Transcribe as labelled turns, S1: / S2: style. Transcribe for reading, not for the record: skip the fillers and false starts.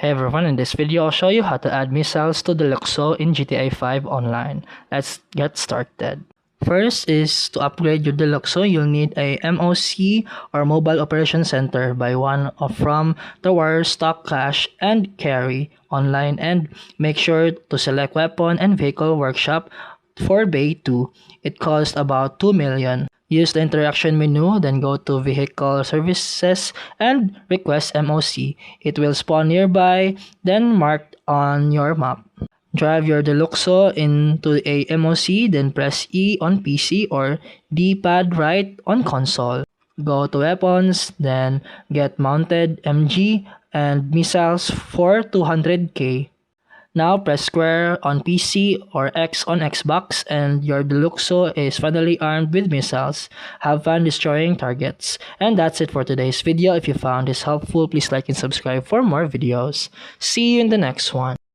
S1: Hey everyone, in this video I'll show you how to add missiles to Deluxo in GTA 5 Online. Let's get started. First is to upgrade your Deluxo, you'll need a MOC or Mobile Operation Center by one from the Warrior Stock Cache and Carry Online, and make sure to select Weapon and Vehicle Workshop for Bay 2. It costs about 2 million. Use the interaction menu, then go to Vehicle Services and request MOC. It will spawn nearby, then marked on your map. Drive your Deluxo into a MOC, then press E on PC or D-pad right on console. Go to Weapons, then get mounted MG and missiles for 200k. Now press square on PC or X on Xbox and your Deluxo is finally armed with missiles. Have fun destroying targets. And that's it for today's video. If you found this helpful, please like and subscribe for more videos. See you in the next one.